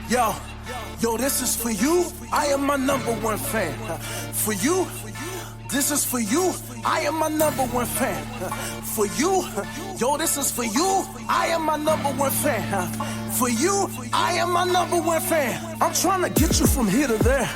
Yo, this is for you. I am my number one fan. For you, this is for you. I am my number one fan. For you, yo, this is for you. I am my number one fan. For you, I am my number one fan. I'm trying to get you from here to there.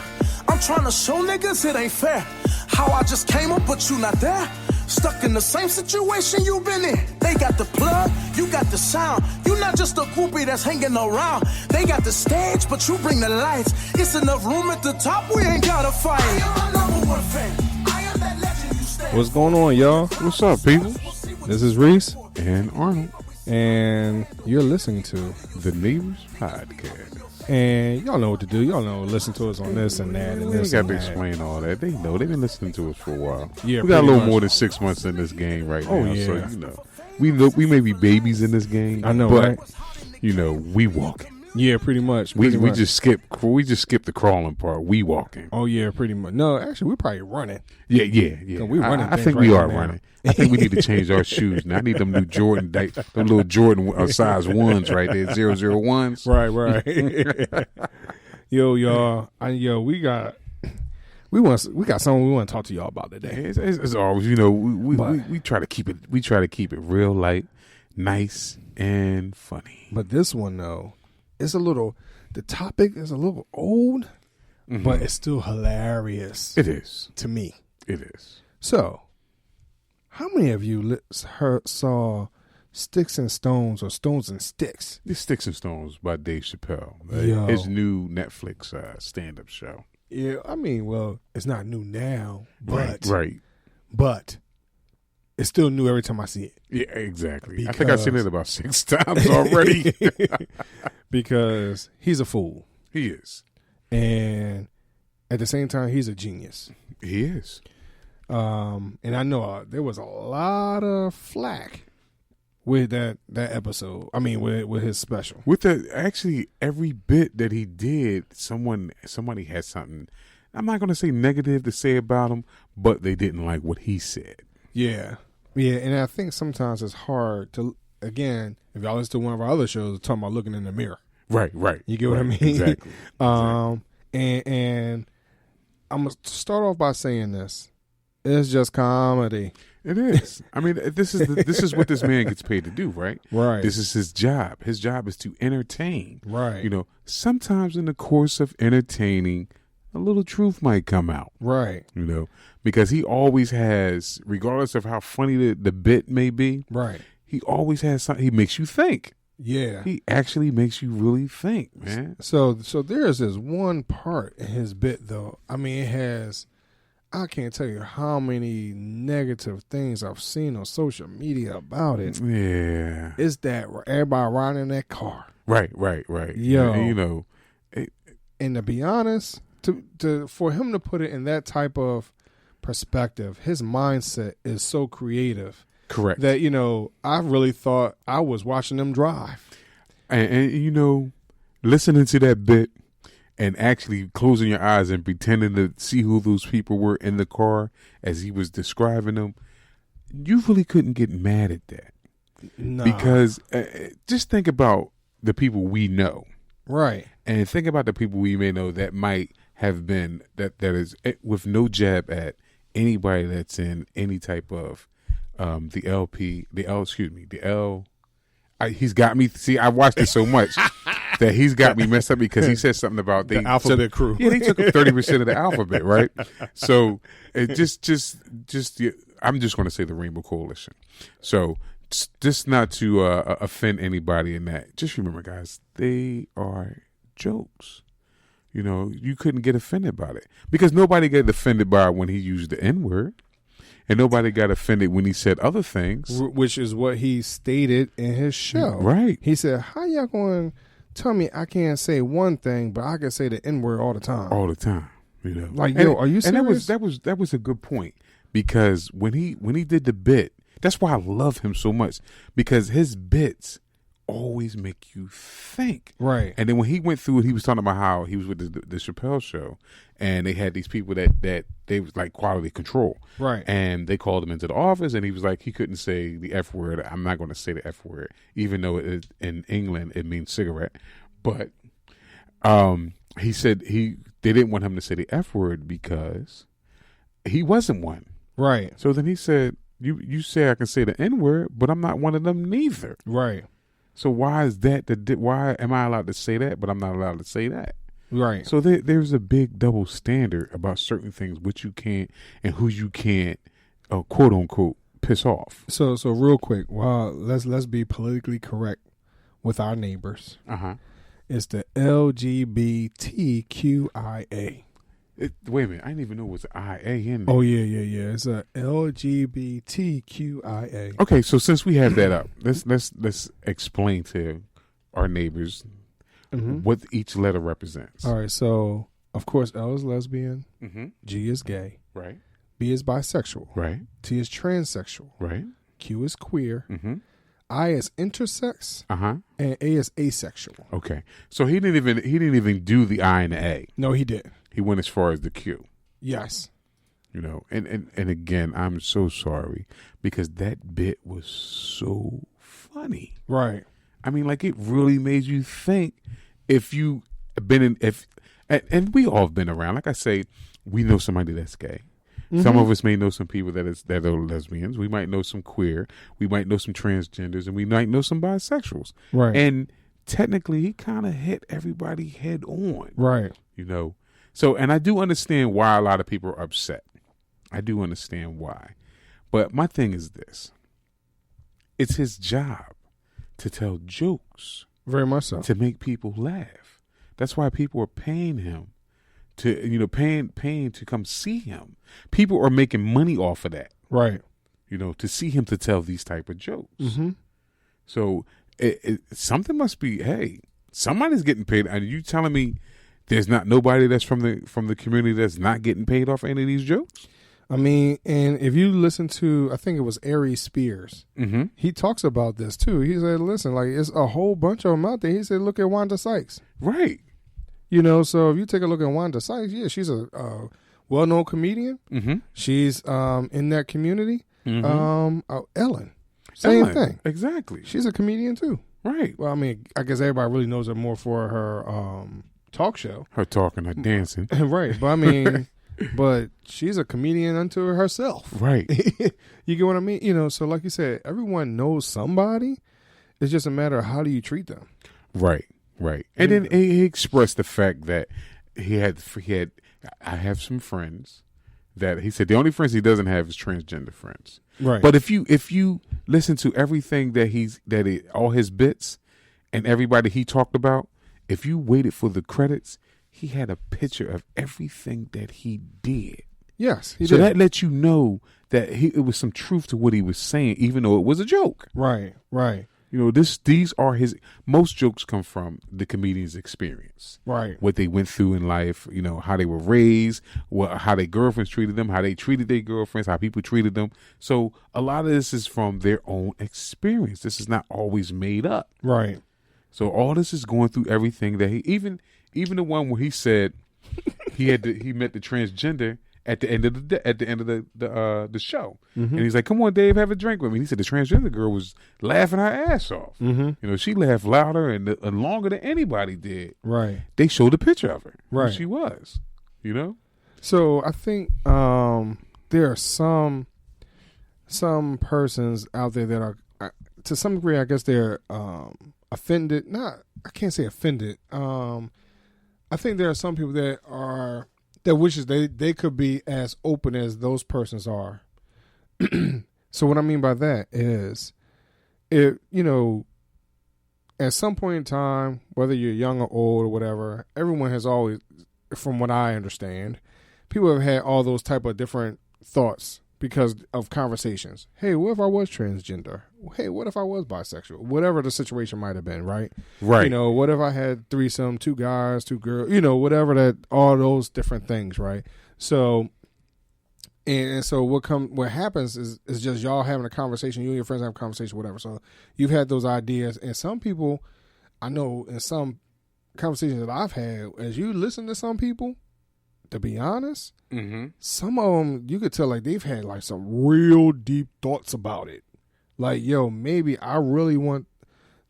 I'm trying to show niggas it ain't fair. How I just came up, but you not there. Stuck in the same situation you been in. They got the plug, you got the sound. You not just a groupie that's hanging around. They got the stage, but you bring the lights. It's enough room at the top, we ain't gotta fight. I am my number one fan. I am that legend you stand. What's going on, y'all? What's up, people? This is Reese. And Arnold. And you're listening to The Neighbors Podcast. And y'all know what to do. Y'all know, listen to us on this and that and We this ain't got and to that. explain all that. They know. They've been listening to us for a while. Yeah, we got a little much. more than 6 months in this game right now. Oh, yeah. So, we may be babies in this game. I know, but, right? We walking. Yeah, pretty much. We just skip the crawling part. We walking. Oh, yeah, pretty much. No, actually, we're probably running. Yeah. We running I think right we are now. running. I think we need to change our shoes now. I need them new Jordan, them little Jordan size ones right there, 001s. Right. Yo, y'all. We got something we want to talk to y'all about today. It's always, we try to keep it. We try to keep it real light, nice, and funny. But this one though, the topic is a little old, but it's still hilarious. It is to me. It is. So, how many of you saw Sticks and Stones or Stones and Sticks? This Sticks and Stones by Dave Chappelle. Yo. His new Netflix stand-up show. Yeah, I mean, well, it's not new now, but Right. But it's still new every time I see it. Yeah, exactly. I think I've seen it about 6 times already. Because he's a fool. He is. And at the same time, he's a genius. He is. And I know there was a lot of flack with that episode. I mean, with his special. With actually every bit that he did, somebody had something. I'm not going to say negative to say about him, but they didn't like what he said. Yeah, and I think sometimes it's hard to, again, if y'all listen to one of our other shows, talking about looking in the mirror. Right. You get what I mean? Exactly. And I'm gonna start off by saying this. It's just comedy. It is. I mean, this is what this man gets paid to do, right? Right. This is his job. His job is to entertain. Right. Sometimes in the course of entertaining, a little truth might come out. Right. Because he always has, regardless of how funny the bit may be, right, he always has something. He makes you think. Yeah. He actually makes you really think, man. So there's this one part in his bit, though. I mean, it has, I can't tell you how many negative things I've seen on social media about it. Yeah. It's that everybody riding in that car. Right. Yo. And, and to be honest, for him to put it in that type of perspective, his mindset is so creative. Correct. That, I really thought I was watching them drive. And listening to that bit and actually closing your eyes and pretending to see who those people were in the car as he was describing them, you really couldn't get mad at that. No. Because just think about the people we know. Right. And think about the people we may know that might have been, that is with no jab at anybody that's in any type of he's got me. See, I watched it so much that he's got me messed up because he said something about the alphabet crew. Yeah, they took up 30% of the alphabet, right? So it I'm just going to say the Rainbow Coalition. So just not to offend anybody in that. Just remember, guys, they are jokes. You couldn't get offended by it because nobody got offended by it when he used the N-word. And nobody got offended when he said other things. Which is what he stated in his show. Right. He said, how y'all going to tell me I can't say one thing, but I can say the N-word all the time? All the time. Like, are you serious? And that was a good point. Because when he did the bit, that's why I love him so much. Because his bits always make you think. Right. And then when he went through it, he was talking about how he was with the Chappelle show. And they had these people that they was like quality control. Right. And they called him into the office and he was like, he couldn't say the F word. I'm not going to say the F word, even though in England it means cigarette. But He said they didn't want him to say the F word because he wasn't one. Right. So then he said, you say I can say the N word, but I'm not one of them neither. Right. So why is that? Why am I allowed to say that, but I'm not allowed to say that? Right. So there's a big double standard about certain things, which you can't and who you can't, quote unquote, piss off. So real quick, let's be politically correct with our neighbors. It's the LGBTQIA. Wait a minute, I didn't even know it was an IA in there. Oh yeah. It's a LGBTQIA. Okay, so since we have that up, let's explain to our neighbors what each letter represents. All right, so of course L is lesbian, G is gay, Right. B is bisexual, Right. T is transsexual, Right. Q is queer, I is intersex, and A is asexual. Okay, so he didn't even do the I and the A. No, he didn't. He went as far as the Q. Yes. You know, and again, I'm so sorry because that bit was so funny. Right. I mean, like, it really made you think. If you been in, and we all have been around. Like I say, we know somebody that's gay. Some of us may know some people that are lesbians. We might know some queer. We might know some transgenders, and we might know some bisexuals. Right. And technically, he kind of hit everybody head on. Right. You know. So, and I do understand why a lot of people are upset. I do understand why. But my thing is this. It's his job to tell jokes. Very much so. To make people laugh. That's why people are paying him to, paying to come see him. People are making money off of that. Right. To see him to tell these type of jokes. So something must be, hey, somebody's getting paid. Are you telling me there's not nobody that's from the community that's not getting paid off any of these jokes? I mean, and if you listen to, I think it was Aries Spears, he talks about this too. He said, listen, like, it's a whole bunch of them out there. He said, look at Wanda Sykes. Right. So if you take a look at Wanda Sykes, yeah, she's a well-known comedian. She's in that community. Ellen, same thing. Exactly. She's a comedian too. Right. Well, I mean, I guess everybody really knows her more for her talk show. Her talking, her dancing. Right. But I mean, but she's a comedian unto herself. Right. You get what I mean? So like you said, everyone knows somebody. It's just a matter of how do you treat them. Right. Right. And then he expressed the fact that he had I have some friends that he said the only friends he doesn't have is transgender friends. Right. But if you listen to everything that all his bits and everybody he talked about, if you waited for the credits, he had a picture of everything that he did. Yes, he did. So that lets you know that it was some truth to what he was saying, even though it was a joke. Right, right. These are most jokes come from the comedian's experience. Right. What they went through in life, how they were raised, how their girlfriends treated them, how they treated their girlfriends, how people treated them. So a lot of this is from their own experience. This is not always made up. Right. So all this is going through everything that he, even the one where he said he met the transgender at the end of the show, and he's like, "Come on, Dave, have a drink with me." He said the transgender girl was laughing her ass off. She laughed louder and longer than anybody did. Right. They showed a picture of her. Right. Who she was. So I think there are some persons out there that are, to some degree, I guess they're offended. I can't say offended. I think there are some people that wishes they could be as open as those persons are. So what I mean by that is, at some point in time, whether you're young or old or whatever, everyone has always, from what I understand, people have had all those type of different thoughts because of conversations. Hey, what if I was transgender? Hey, what if I was bisexual? Whatever the situation might have been, right? Right. What if I had threesome, 2 guys, 2 girls, whatever all those different things, right? So, and so what happens is just y'all having a conversation, you and your friends have a conversation, whatever. So you've had those ideas, and some people, I know in some conversations that I've had, as you listen to some people, to be honest, some of them, you could tell like they've had like some real deep thoughts about it. Like, yo, maybe I really want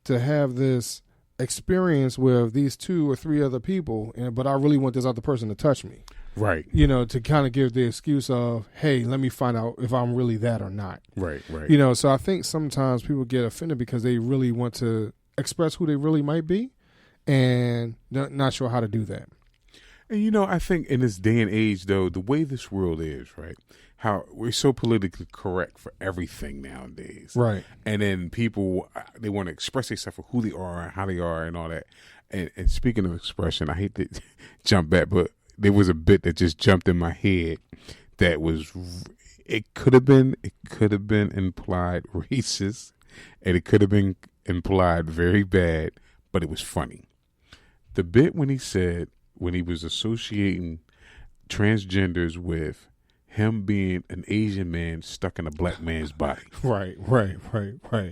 to have this experience with these 2 or 3 other people, but I really want this other person to touch me. Right. You know, to kind of give the excuse of, hey, let me find out if I'm really that or not. Right. Right. You know, so I think sometimes people get offended because they really want to express who they really might be and not sure how to do that. And, you know, I think in this day and age, though, the way this world is, right, how we're so politically correct for everything nowadays. Right. And then people, they want to express themselves for who they are and how they are and all that. And speaking of expression, I hate to jump back, but there was a bit that just jumped in my head that was, it could have been implied racist, and it could have been implied very bad, but it was funny. The bit when he said, when he was associating transgenders with him being an Asian man stuck in a black man's body. Right.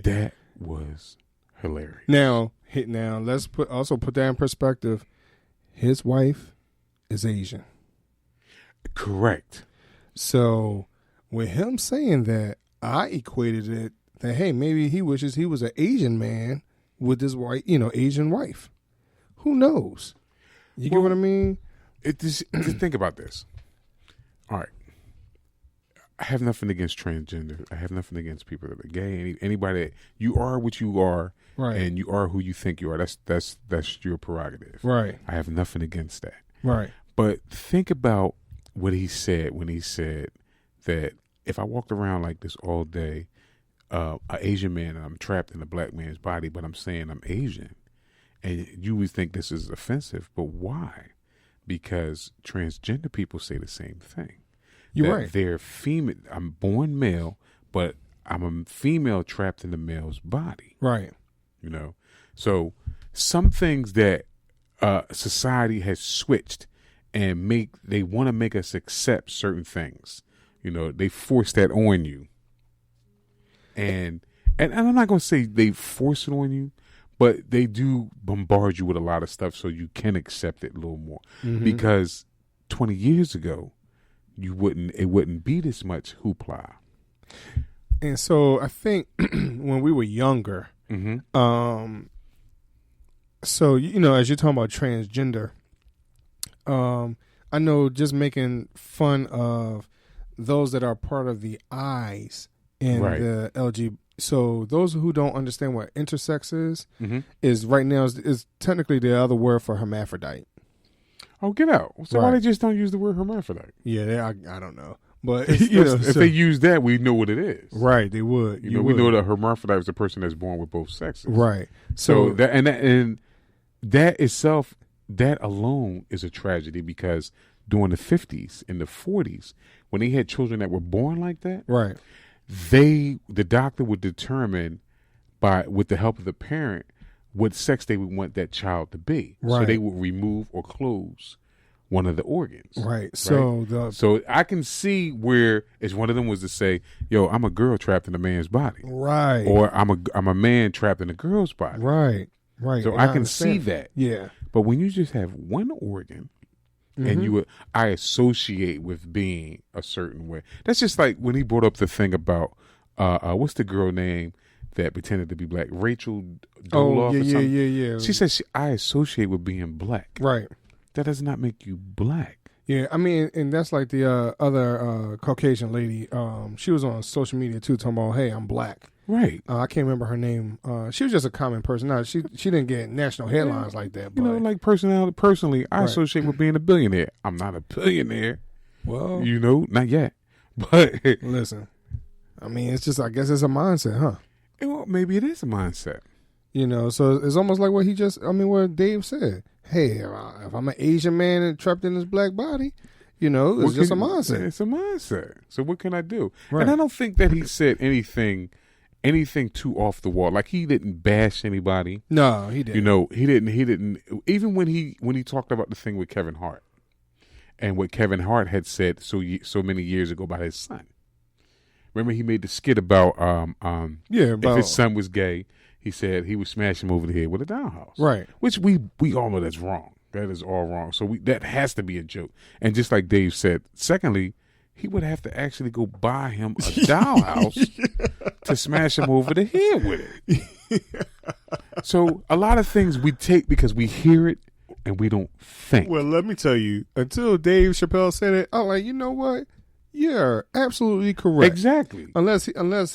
That was hilarious. Now let's put that in perspective. His wife is Asian. Correct. So with him saying that, I equated it that, hey, maybe he wishes he was an Asian man with his white, Asian wife. Who knows? You get what I mean? Just think about this. All right. I have nothing against transgender. I have nothing against people that are gay. Anybody that you are what you are, right, and you are who you think you are. That's your prerogative. Right. I have nothing against that. Right. But think about what he said when he said that if I walked around like this all day, an Asian man, and I'm trapped in a black man's body, but I'm saying I'm Asian, and you would think this is offensive. But why? Because transgender people say the same thing. You're right. They're female. I'm born male, but I'm a female trapped in the male's body. Right. You know, so some things that society has switched and they want to make us accept certain things. You know, they force that on you. And I'm not going to say they force it on you, but they do bombard you with a lot of stuff so you can accept it a little more. Mm-hmm. Because 20 years ago, it wouldn't be this much hoopla. And so I think when we were younger, mm-hmm. So, as you're talking about transgender, I know just making fun of those that are part of the I's in right. the LGBT. So those who don't understand what intersex is, mm-hmm. is right now is technically the other word for hermaphrodite. Oh, get out. So why they just don't use the word hermaphrodite? Yeah, I don't know. But if they use that, we know what it is. Right, they would. We know that a hermaphrodite is a person that's born with both sexes. Right. So that itself, that alone is a tragedy, because during the 50s and the 40s, when they had children that were born like that, right, the doctor would determine with the help of the parent what sex they would want that child to be. Right. So they would remove or close one of the organs. Right. So so I can see where it's one of them was to say, "Yo, I'm a girl trapped in a man's body." Right. Or I'm a man trapped in a girl's body. Right. Right. So I can see that. Yeah. But when you just have one organ, mm-hmm. and I associate with being a certain way. That's just like when he brought up the thing about what's the girl name that pretended to be black? Rachel Doloff. Oh, yeah, or something. yeah. She said I associate with being black. Right. That does not make you black. Yeah, I mean, and that's like the other Caucasian lady. She was on social media too, talking about, "Hey, I'm black." Right. I can't remember her name. She was just a common person. No, she didn't get national headlines like that. But, like personally, I associate with being a billionaire. I'm not a billionaire. Well, not yet. But listen, I mean, it's just, I guess it's a mindset, huh? Well, maybe it is a mindset. So it's almost like what Dave said. Hey, if I'm an Asian man and trapped in this black body, it's just a mindset. It's a mindset. So what can I do? Right. And I don't think that he said anything too off the wall. Like, he didn't bash anybody. No, he didn't. He didn't. Even when he talked about the thing with Kevin Hart and what Kevin Hart had said so many years ago about his son. Remember, he made the skit about if his son was gay, he said he would smash him over the head with a dollhouse. Right. Which we all know that's wrong. That is all wrong. So that has to be a joke. And just like Dave said, secondly, he would have to actually go buy him a dollhouse to smash him over the head with it. So a lot of things we take because we hear it and we don't think. Well, let me tell you, until Dave Chappelle said it, I'm like, you know what? You're absolutely correct. Exactly. Unless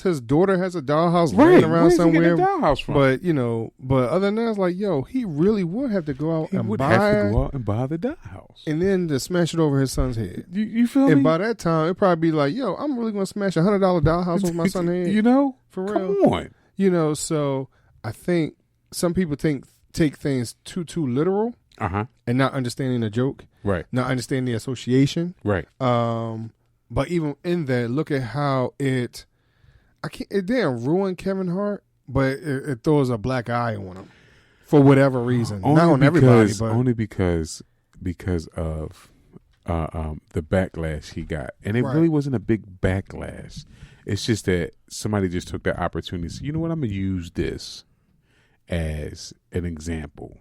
his daughter has a dollhouse Right. laying around Where's he somewhere. getting a dollhouse from? But other than that, it's like, yo, he really would have to go out He and would buy have to go out and buy the dollhouse. and then to smash it over his son's head. You feel And me? by that time, it'd probably be like, yo, I'm really going to smash $100 dollhouse over my son's head. You know? For real. Come on. So I think some people take things too literal and not understanding the joke. Right. Not understanding the association. Right. But even in that, look at how it didn't ruin Kevin Hart, but it throws a black eye on him for whatever reason. Not on everybody, but only because of the backlash he got, and it really wasn't a big backlash. It's just that somebody just took that opportunity. So, you know what? I'm gonna use this as an example,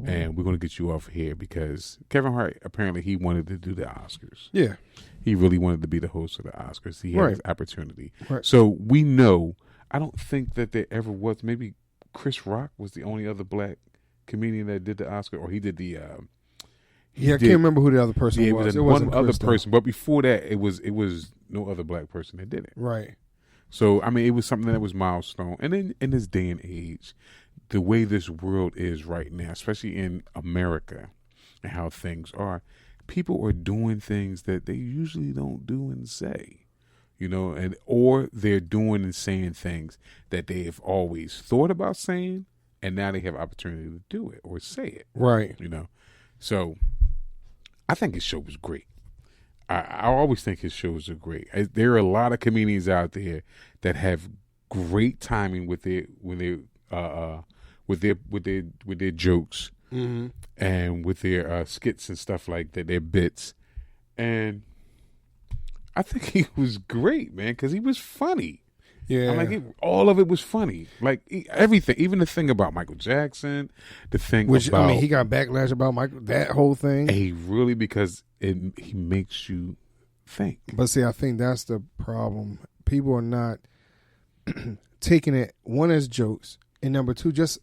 and we're gonna get you off here because Kevin Hart apparently he wanted to do the Oscars. Yeah. He really wanted to be the host of the Oscars. He had his opportunity. Right. So we know, I don't think that there ever was, maybe Chris Rock was the only other black comedian that did the Oscar, or he did the... I can't remember who the other person was. It was one other person. But before that, it was no other black person that did it. Right. So, I mean, it was something that was milestone. And in this day and age, the way this world is right now, especially in America and how things are, people are doing things that they usually don't do and say, or they're doing and saying things that they have always thought about saying, and now they have opportunity to do it or say it. Right. So I think his show was great. I always think his shows are great. There are a lot of comedians out there that have great timing with their jokes. Mm-hmm. And with their skits and stuff like that, their bits. And I think he was great, man, because he was funny. Yeah. All of it was funny. Like, everything, even the thing about Michael Jackson, the thing about... he got backlash about that whole thing. Because he makes you think. But see, I think that's the problem. People are not taking it, one, as jokes, and number two, just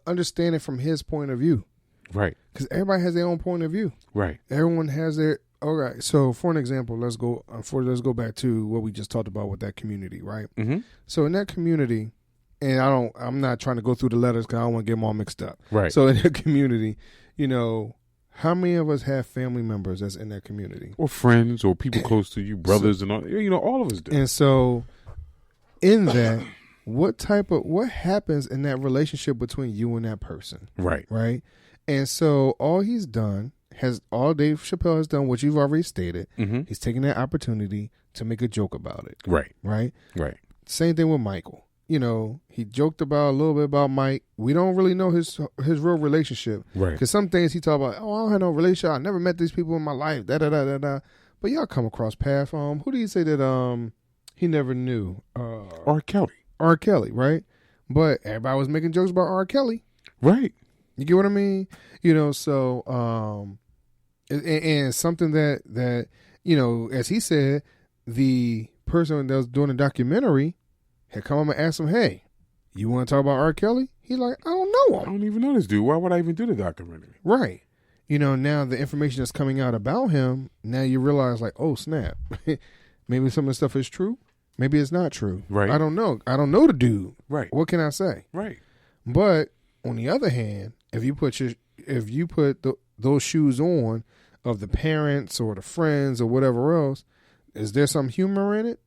understand it from his point of view. Right. Because everybody has their own point of view. Right. Everyone has their... All right. So, for an example, let's go back to what we just talked about with that community, right? Mm-hmm. So, in that community, and I'm not trying to go through the letters because I don't want to get them all mixed up. Right. So, in that community, how many of us have family members that's in that community? Or friends or people close to you, brothers and all, all of us do. And so, in that, what happens in that relationship between you and that person? Right. Right. And so all Dave Chappelle has done, what you've already stated, he's taking that opportunity to make a joke about it. Right. Right? Right. Same thing with Michael. He joked a little bit about Mike. We don't really know his real relationship. Right. Because some things he talked about, I don't have no relationship. I never met these people in my life. Da-da-da-da-da. But y'all come across paths. Who do you say that he never knew? R. Kelly. R. Kelly, right? But everybody was making jokes about R. Kelly. Right. You get what I mean? So, and something that, as he said, the person that was doing the documentary had come up and asked him, hey, you want to talk about R. Kelly? He's like, I don't know him. I don't even know this dude. Why would I even do the documentary? Right. Now the information that's coming out about him, now you realize like, oh, snap. Maybe some of the stuff is true. Maybe it's not true. Right. I don't know. I don't know the dude. Right. What can I say? Right. But on the other hand, if you put those shoes on of the parents or the friends or whatever else, is there some humor in it,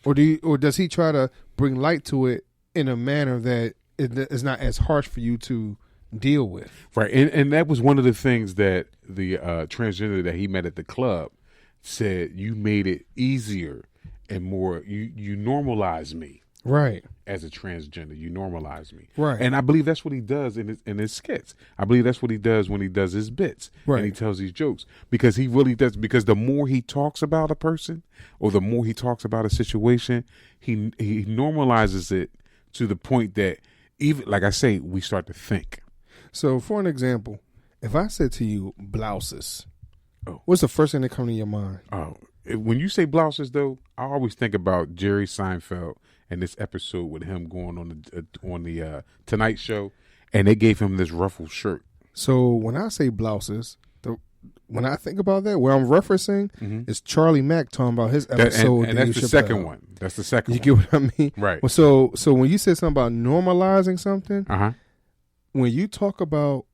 or does he try to bring light to it in a manner that is not as harsh for you to deal with? Right, and that was one of the things that the transgender that he met at the club said. You made it easier and more. You normalized me. Right. As a transgender, you normalize me. Right. And I believe that's what he does in his skits. I believe that's what he does when he does his bits. Right. And he tells these jokes. Because he really does. Because the more he talks about a person or the more he talks about a situation, he normalizes it to the point that even, like I say, we start to think. So, for an example, if I said to you, blouses, what's the first thing that comes to your mind? Oh, when you say blouses, though, I always think about Jerry Seinfeld and this episode with him going on the Tonight Show, and they gave him this ruffled shirt. So when I say blouses, when I think about that, what I'm referencing is Charlie Mack talking about his episode. And that's the second one. That's the second one. You get what I mean? Right. Well, so when you said something about normalizing something, when you talk about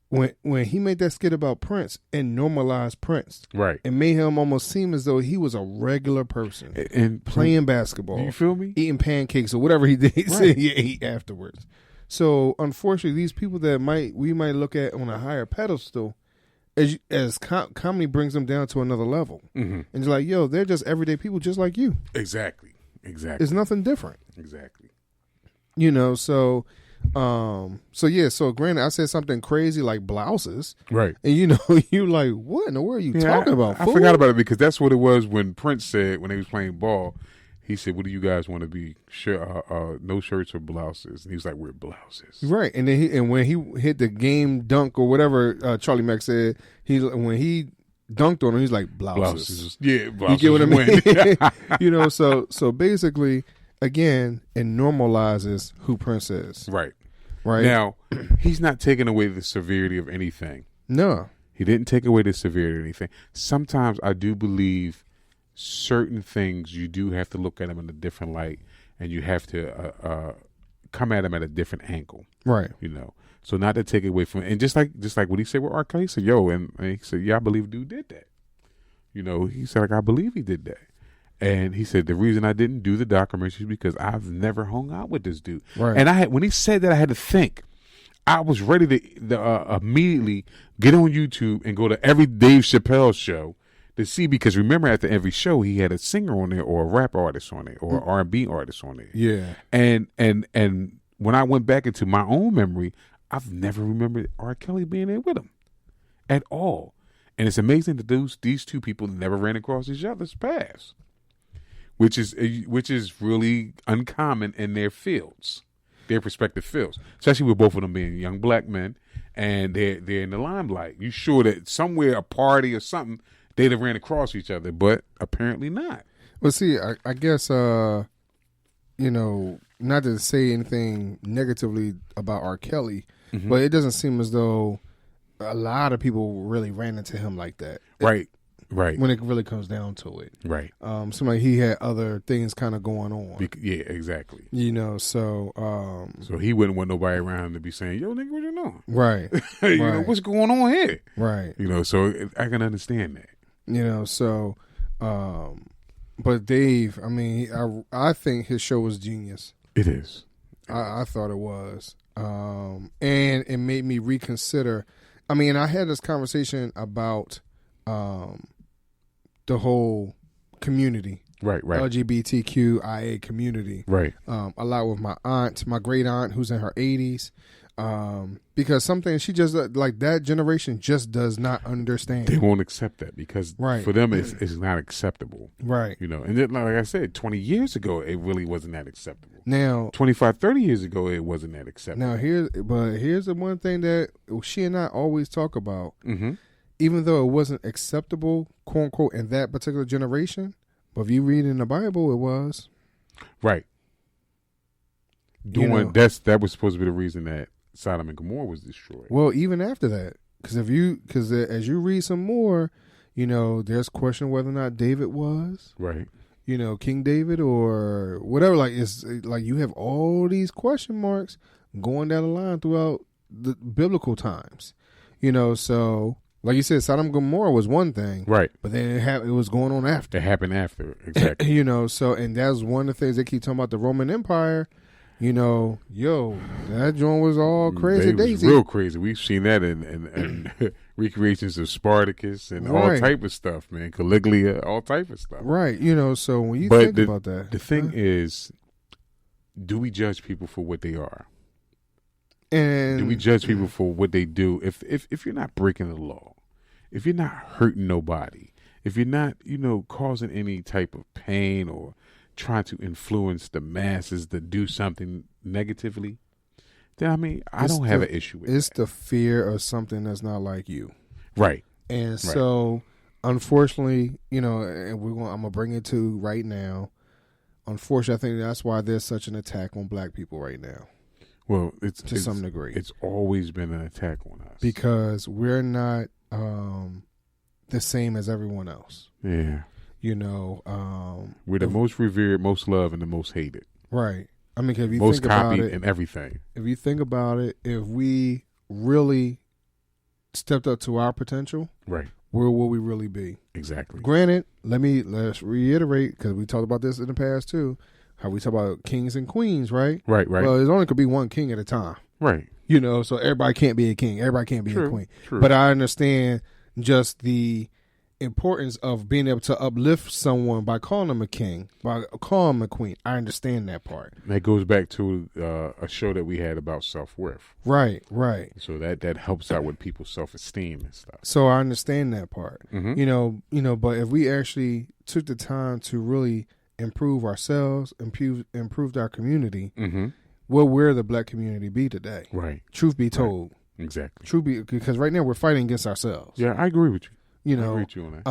when he made that skit about Prince and normalized Prince, right, it made him almost seem as though he was a regular person and playing basketball. You feel me? Eating pancakes or whatever he did. He said he ate afterwards. So unfortunately, these people that we might look at on a higher pedestal, as comedy brings them down to another level, and it's like, yo, they're just everyday people, just like you. Exactly. It's nothing different. Exactly. So granted, I said something crazy like blouses, right? And you like, what in the world are you talking about? I forgot about it because that's what it was when Prince said when he was playing ball. He said, "What do you guys want to be? No shirts or blouses?" And he was like, "We're blouses." Right, and then when he hit the game dunk or whatever, Charlie Mack said when he dunked on him, he's like blouses. Yeah, blouses. You get what I mean? So basically, again, it normalizes who Prince is. Right. Right. Now, he's not taking away the severity of anything. No, he didn't take away the severity of anything. Sometimes I do believe certain things you do have to look at them in a different light, and you have to come at them at a different angle. Right. So not to take away from, and just like what he said with R. Kelly, he said, "Yo," and he said, "Yeah, I believe dude did that." He said, like, I believe he did that. And he said, the reason I didn't do the documentary is because I've never hung out with this dude. Right. And when he said that, I had to think. I was ready to immediately get on YouTube and go to every Dave Chappelle show to see, because remember, after every show, he had a singer on there or a rap artist on there or R&B artist on there. Yeah. And when I went back into my own memory, I've never remembered R. Kelly being there with him at all. And it's amazing that these two people never ran across each other's paths, which is really uncommon in their fields, their respective fields, especially with both of them being young black men, and they're in the limelight. You sure that somewhere, a party or something, they'd have ran across each other, but apparently not. Well, see, I guess not to say anything negatively about R. Kelly, but it doesn't seem as though a lot of people really ran into him like that. Right. When it really comes down to it. Right. Seemed like he had other things kind of going on. Yeah, exactly. So he wouldn't want nobody around him to be saying, "Yo, nigga, what you doing?" Right. Know, what's going on here? Right. So I can understand that. But Dave, I mean, I think his show was genius. It is. I thought it was. And it made me reconsider. I mean, I had this conversation about the whole community, right, LGBTQIA community, right, a lot with my great aunt, who's in her 80s, because something she just like that generation just does not understand. They won't accept that because for them it's not acceptable, right? And then, like I said, 20 years ago it really wasn't that acceptable. Now 25, 30 years ago it wasn't that acceptable. Now here's the one thing that she and I always talk about. Even though it wasn't acceptable, quote unquote, in that particular generation, but if you read in the Bible, it was. Right. That was supposed to be the reason that Sodom and Gomorrah was destroyed. Well, even after that, because as you read some more, there's question whether or not David was right. King David or whatever. Like it's like you have all these question marks going down the line throughout the biblical times. So. Like you said, Sodom and Gomorrah was one thing, right? But then it was going on after. It happened after, exactly. And that's one of the things they keep talking about the Roman Empire. That joint was all crazy. Was real crazy. We've seen that in recreations of Spartacus and all type of stuff, man. Caligula, all type of stuff, right? So when you think about that, the thing is, do we judge people for what they are? And do we judge people for what they do? If you're not breaking the law, if you're not hurting nobody, if you're not, causing any type of pain or trying to influence the masses to do something negatively, then I don't have an issue with it. It's the fear of something that's not like you. Right. And so unfortunately, and I'm gonna bring it to right now. Unfortunately, I think that's why there's such an attack on black people right now. Well, it's to some degree. It's always been an attack on us because we're not the same as everyone else. Yeah. We're the most revered, most loved, and the most hated. Right. I mean, if you most think copied about it, and everything. If you think about it, if we really stepped up to our potential, right, where will we really be? Exactly. Granted, let's reiterate, because we talked about this in the past too, how we talk about kings and queens, right? Right. Well, there's only could be one king at a time. Right. So everybody can't be a king. Everybody can't be a queen. True. But I understand just the importance of being able to uplift someone by calling them a king, by calling them a queen. I understand that part. That goes back to a show that we had about self-worth. Right. So that helps out with people's self-esteem and stuff. So I understand that part. Mm-hmm. But if we actually took the time to really improve ourselves, improved our community, mm-hmm. where would the black community be today? Right. Truth be told. Right. Exactly. Because right now we're fighting against ourselves. Yeah, I agree with you. I agree with you on that.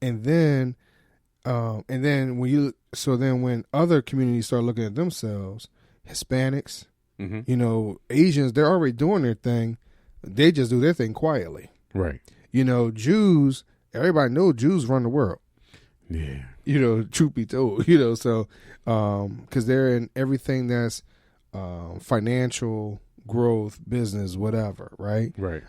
And then when other communities start looking at themselves, Hispanics, mm-hmm. Asians, they're already doing their thing. They just do their thing quietly. Right. Jews, everybody knows Jews run the world. Yeah. Truth be told, so because they're in everything that's financial, growth, business, whatever, right? Right.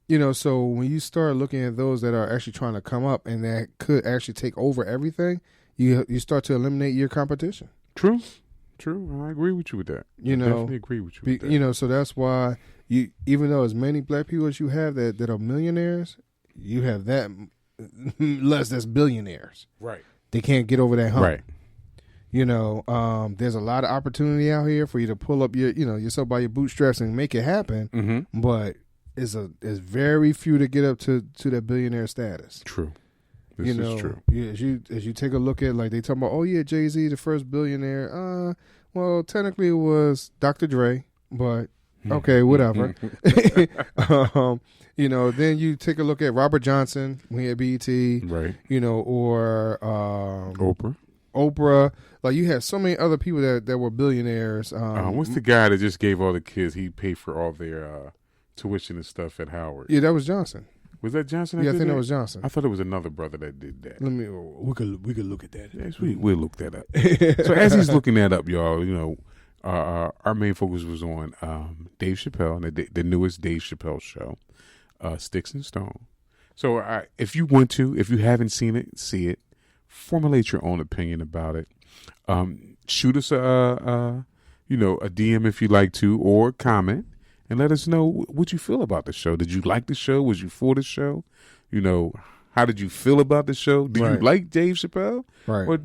So when you start looking at those that are actually trying to come up and that could actually take over everything, you start to eliminate your competition. True. I agree with you with that. I definitely agree with you with that. So that's why even though as many black people as you have that are millionaires, you have that less that's billionaires. Right. They can't get over that hump. Right. There's a lot of opportunity out here for you to pull up yourself by your bootstraps and make it happen. Mm-hmm. But it's very few to get up to that billionaire status. True. This is true. Yeah, as you take a look at, like, they talk about, Jay-Z, the first billionaire. Well, technically it was Dr. Dre, but okay, whatever. Then you take a look at Robert Johnson when he had BET, right? Or Oprah. Like, you had so many other people that were billionaires. What's the guy that just gave all the kids? He paid for all their tuition and stuff at Howard. Yeah, that was Johnson. Was that Johnson? Yeah, I think that was Johnson. I thought it was another brother that did that. We could look at that. Yes, we'll look that up. So as he's looking that up, y'all, our main focus was on Dave Chappelle and the newest Dave Chappelle show, Sticks and Stone. So if you haven't seen it, see it. Formulate your own opinion about it. Shoot us a DM if you like to, or comment. And let us know what you feel about the show. Did you like the show? Was you for the show? How did you feel about the show? Do you like Dave Chappelle? Right. Or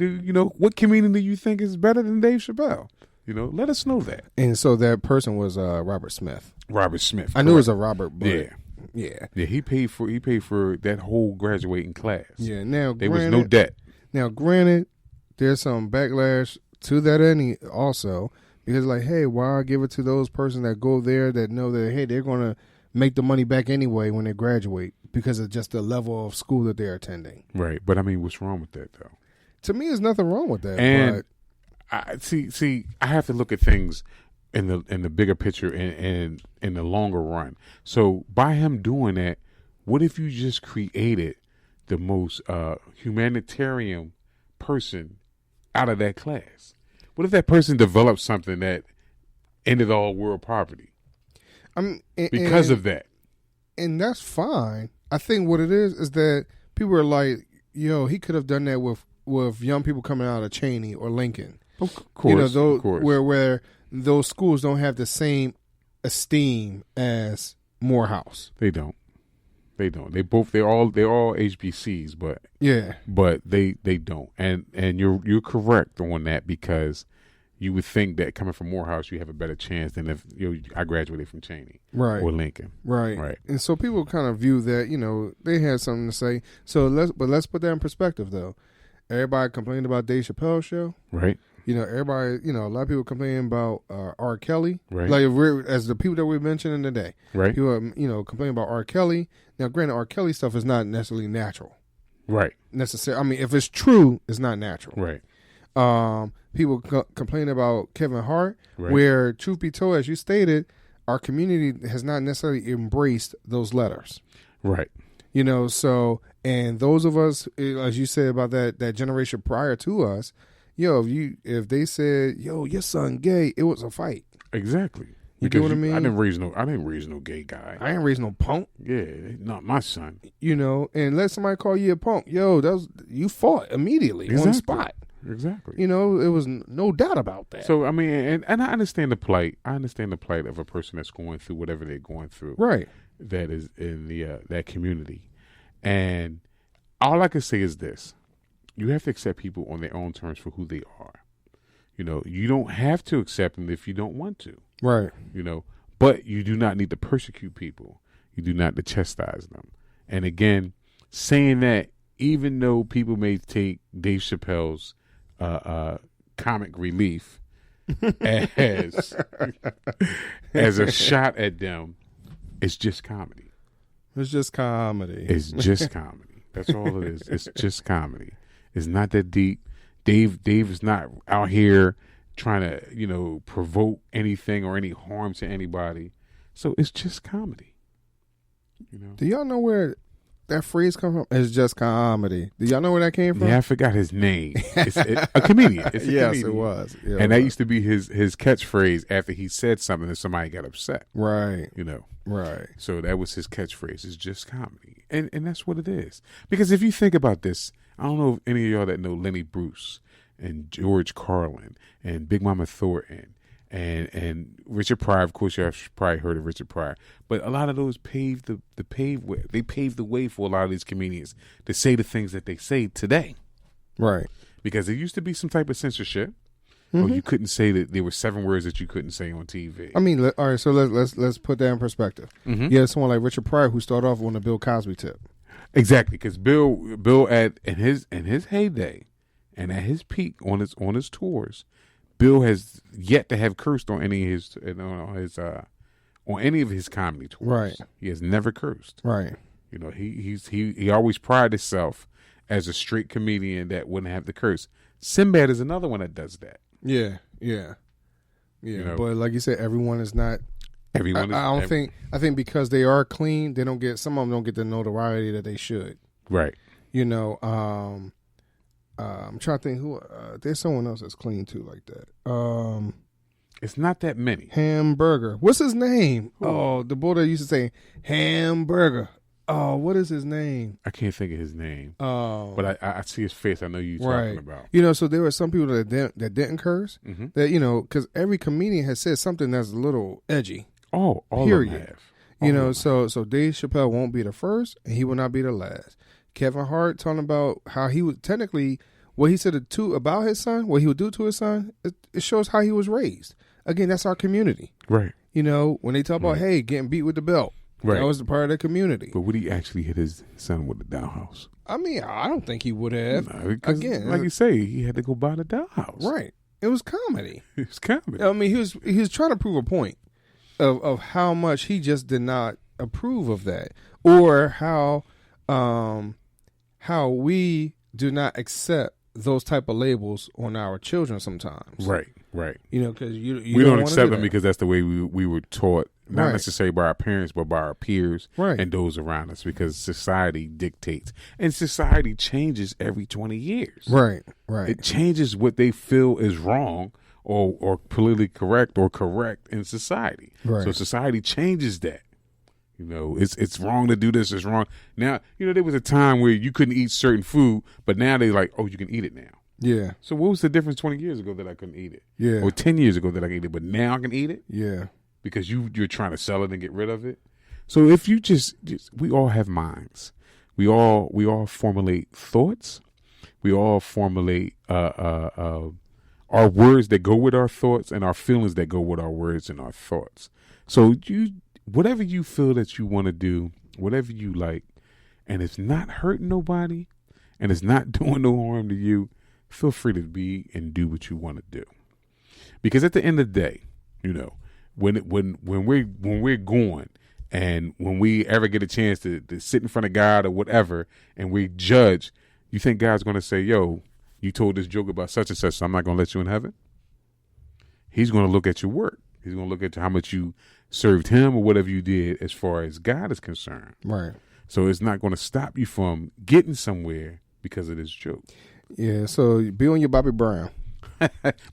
what comedian do you think is better than Dave Chappelle? Let us know that. And so that person was Robert Smith. Robert Smith. I knew it was a Robert, but yeah. He paid for that whole graduating class. Yeah. Now there was no debt. Now, granted, there's some backlash to that also. Because, like, hey, why give it to those persons that go there that know that, hey, they're going to make the money back anyway when they graduate because of just the level of school that they're attending. Right. But, I mean, what's wrong with that, though? To me, there's nothing wrong with that. And I have to look at things in the bigger picture and in the longer run. So, by him doing that, what if you just created the most humanitarian person out of that class? What if that person developed something that ended all world poverty? Because of that. And that's fine. I think what it is that people are like, he could have done that with young people coming out of Cheney or Lincoln. Of course. Of course. Where those schools don't have the same esteem as Morehouse. They don't. They're all HBCs, but they don't. And you're correct on that, because you would think that coming from Morehouse you have a better chance than if I graduated from Cheney or Lincoln. Right. And so people kind of view that, they had something to say. So let's put that in perspective though. Everybody complained about Dave Chappelle's show. Right. Everybody, a lot of people complaining about R. Kelly. Right. Like, as the people that we're mentioning today. Right. People, complaining about R. Kelly. Now, granted, R. Kelly stuff is not necessarily natural. Right. Necessarily. I mean, if it's true, it's not natural. Right. People complain about Kevin Hart, Right. where, truth be told, as you stated, our community has not necessarily embraced those letters. Right. You know, so, and those of us, as you said about that generation prior to us, if they said, yo, your son gay, it was a fight. Exactly. You get what I mean? I didn't raise no gay guy. I ain't raised no punk. Yeah, not my son. You know, and let somebody call you a punk. Yo, you fought immediately on the spot. Exactly. You know, it was no doubt about that. So, I mean, and I understand the plight. I understand the plight of a person that's going through whatever they're going through. Right. That is in the that community. And all I can say is this. You have to accept people on their own terms for who they are. You know, you don't have to accept them if you don't want to. Right. You know, but you do not need to persecute people. You do not to chastise them. And again, saying that even though people may take Dave Chappelle's comic relief as a shot at them, it's just comedy. It's just comedy. It's just comedy. That's all it is. It's just comedy. It's not that deep. Dave is not out here trying to, provoke anything or any harm to anybody. So it's just comedy. You know. Do y'all know where that phrase come from? It's just comedy. Do y'all know where that came from? Yeah, I forgot his name. It's a comedian. It's a yes, comedian. it was. Yeah, and that used to be his catchphrase after he said something and somebody got upset. Right. You know. Right. So that was his catchphrase. It's just comedy. And that's what it is. Because if you think about this, I don't know if any of y'all that know Lenny Bruce and George Carlin and Big Mama Thornton and Richard Pryor. Of course, you've probably heard of Richard Pryor. But a lot of those paved the way for a lot of these comedians to say the things that they say today. Right. Because there used to be some type of censorship. Or you couldn't say that there were 7 words that you couldn't say on TV. I mean, all right. So let's put that in perspective. Mm-hmm. You had someone like Richard Pryor who started off on the Bill Cosby tip. Exactly, because Bill in his heyday and at his peak on his tours, Bill has yet to have cursed on any of his comedy tours. Right. He has never cursed. Right. You know, he always prided himself as a straight comedian that wouldn't have to curse. Sinbad is another one that does that. Yeah. You know, but like you said, everyone is not. Everyone. I think because they are clean, they don't get. Some of them don't get the notoriety that they should. Right. You know. I'm trying to think who. There's someone else that's clean too, like that. It's not that many. Hamburger. What's his name? Who? Oh, the boy that used to say Hamburger. Oh, what is his name? I can't think of his name. Oh, but I see his face. I know you're talking about. You know, so there were some people that didn't curse. Mm-hmm. That because every comedian has said something that's a little edgy. All period. Of them have. You know, so Dave Chappelle won't be the first, and he will not be the last. Kevin Hart talking about how he was technically what he said about his son, what he would do to his son. It shows how he was raised. Again, that's our community, right? You know, when they talk about getting beat with the belt. Right. That was the part of the community. But would he actually hit his son with the dollhouse? I mean, I don't think he would have. No, again, like you say, he had to go buy the dollhouse. Right. It was comedy. It was comedy. I mean, he was trying to prove a point of how much he just did not approve of that, or how we do not accept those type of labels on our children sometimes. Right. You know, because we don't accept them because that's the way we were taught. Not right. necessarily by our parents, but by our peers right. and those around us, because society dictates. And society changes every 20 years. Right. It changes what they feel is wrong or politically correct or correct in society. Right. So society changes that. You know, it's wrong to do this, it's wrong. Now, you know, there was a time where you couldn't eat certain food, but now they're like, oh, you can eat it now. Yeah. So what was the difference 20 years ago that I couldn't eat it? Yeah. Or 10 years ago that I could eat it, but now I can eat it? Yeah. Because you're trying to sell it and get rid of it. So if you just we all have minds. We all formulate thoughts. We all formulate our words that go with our thoughts and our feelings that go with our words and our thoughts. So whatever you feel that you want to do, whatever you like, and it's not hurting nobody and it's not doing no harm to you, feel free to be and do what you want to do. Because at the end of the day, you know, when we're going And when we ever get a chance to sit in front of God or whatever, and we judge, you think God's going to say, yo, you told this joke about such and such, so I'm not going to let you in heaven? He's going to look at your work. He's going to look at how much you served him or whatever you did as far as God is concerned. Right. So it's not going to stop you from getting somewhere because of this joke. Yeah, so be on your Bobby Brown.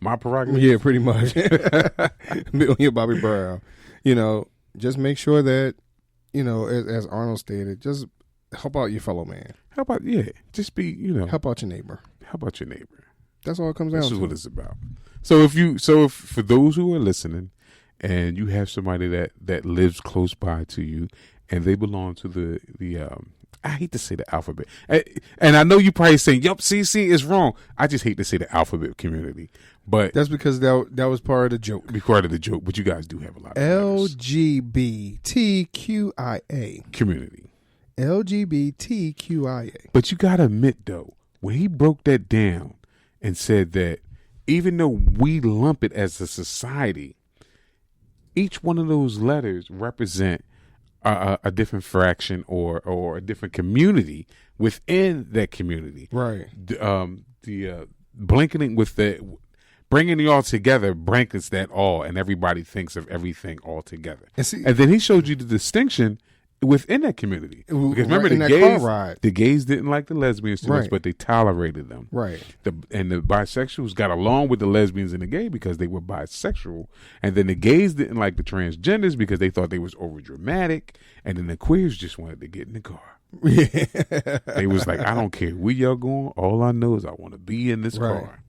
My prerogative? Yeah, pretty much. Be on your Bobby Brown. Just make sure that, as Arnold stated, just help out your fellow man. Just be, Help out your neighbor. Help out your neighbor. That's all it comes down to. This is what it's about. So if for those who are listening and you have somebody that lives close by to you and they belong to the I hate to say the alphabet. And I know you probably saying, yup, see, it's wrong. I just hate to say the alphabet community. But that's because that was part of the joke. Part of the joke, but you guys do have a lot of LGBTQIA. Community. LGBTQIA. But you got to admit, though, when he broke that down and said that even though we lump it as a society, each one of those letters represent a different fraction or a different community within that community. Right. Blanketing with bringing it all together blankets that all, and everybody thinks of everything all together. And then he showed you the distinction within that community. Because remember, the gays didn't like the lesbians too much, but they tolerated them. Right. And the bisexuals got along with the lesbians and the gay because they were bisexual. And then the gays didn't like the transgenders because they thought they was over dramatic. And then the queers just wanted to get in the car. Yeah. They was like, I don't care where y'all going. All I know is I want to be in this car.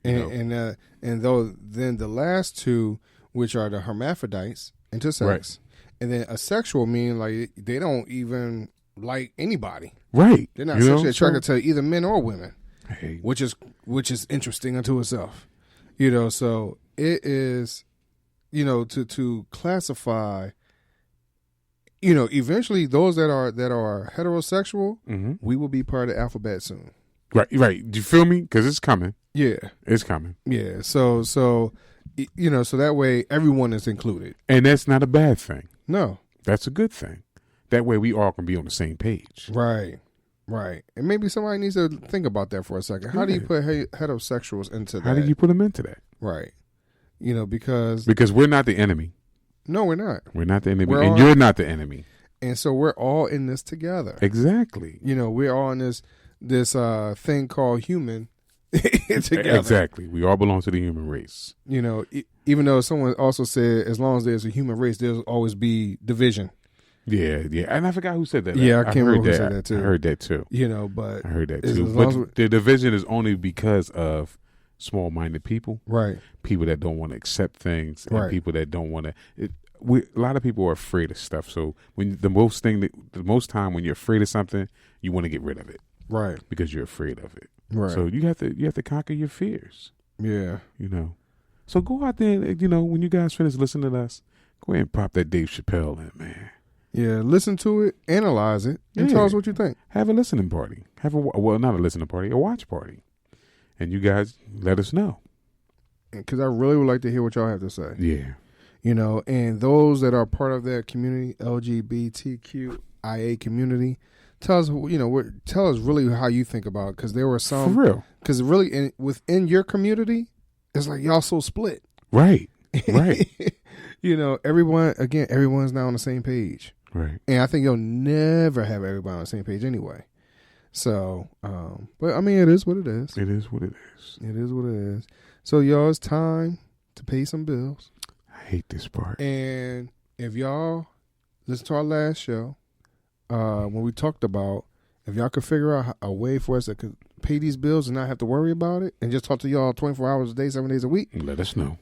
And then the last two, which are the hermaphrodites, intersex. Right. And then asexual meaning like they don't even like anybody. Right. They're not sexually attracted to either men or women. Hey. Which is interesting unto itself. So it is, to classify, eventually those that are heterosexual, mm-hmm. we will be part of the alphabet soon. Right. Do you feel me? Because it's coming. Yeah. It's coming. Yeah. So so that way everyone is included. And that's not a bad thing. No. That's a good thing. That way we all can be on the same page. Right. And maybe somebody needs to think about that for a second. How do you put heterosexuals into that? How do you put them into that? Right. Because we're not the enemy. No, we're not. We're not the enemy. And you're not the enemy. And so we're all in this together. Exactly. We're all in this thing called human together. Exactly. We all belong to the human race. Even though someone also said as long as there's a human race, there'll always be division. Yeah. And I forgot who said that. Yeah, I can't remember who said that too. I heard that too. But I heard that too. But the division is only because of small-minded people. Right. People that don't want to accept things. And people that don't want to. A lot of people are afraid of stuff. So when the most time when you're afraid of something, you want to get rid of it. Right. Because you're afraid of it. Right. So you have to conquer your fears. Yeah. So go out there and, when you guys finish listening to us, go ahead and pop that Dave Chappelle in, man. Yeah, listen to it, analyze it, and tell us what you think. Have a listening party. Not a listening party, a watch party. And you guys let us know. Because I really would like to hear what y'all have to say. Yeah. And those that are part of that community, LGBTQIA community, tell us, tell us really how you think about it. Because there were some. For real. Because really, within your community, it's like y'all so split. Right. Everyone's now on the same page. Right. And I think you'll never have everybody on the same page anyway. So, but I mean, it is what it is. It is what it is. It is what it is. So, y'all, it's time to pay some bills. I hate this part. And if y'all listen to our last show, when we talked about if y'all could figure out a way for us to pay these bills and not have to worry about it and just talk to y'all 24 hours a day, 7 days a week, let us know.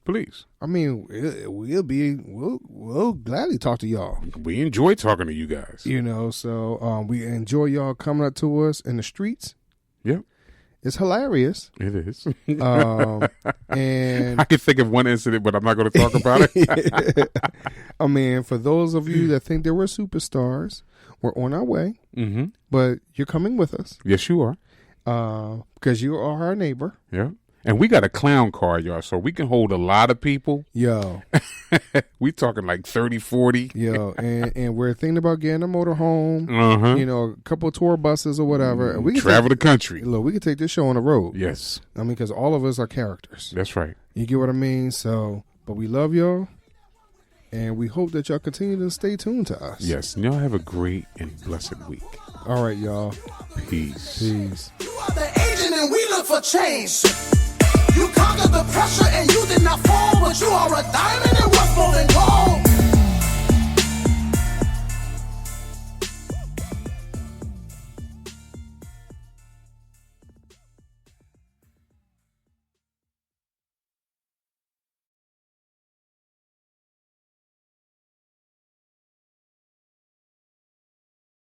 Please. I mean, we'll gladly talk to y'all. We enjoy talking to you guys. So we enjoy y'all coming up to us in the streets. Yep. It's hilarious. It is. And I can think of one incident, but I'm not going to talk about it. I mean, for those of you that think that we're superstars, we're on our way. Mm-hmm. But you're coming with us. Yes, you are. Because you are our neighbor. Yeah. And we got a clown car, y'all, so we can hold a lot of people. Yo. We talking like 30, 40. Yo, and we're thinking about getting a motorhome, Uh-huh. a couple of tour buses or whatever. And we can travel the country. Look, we can take this show on the road. Yes. I mean, because all of us are characters. That's right. You get what I mean? So, but we love y'all, and we hope that y'all continue to stay tuned to us. Yes, and y'all have a great and blessed week. All right, y'all. Peace. Peace. You are the agent and we look for change.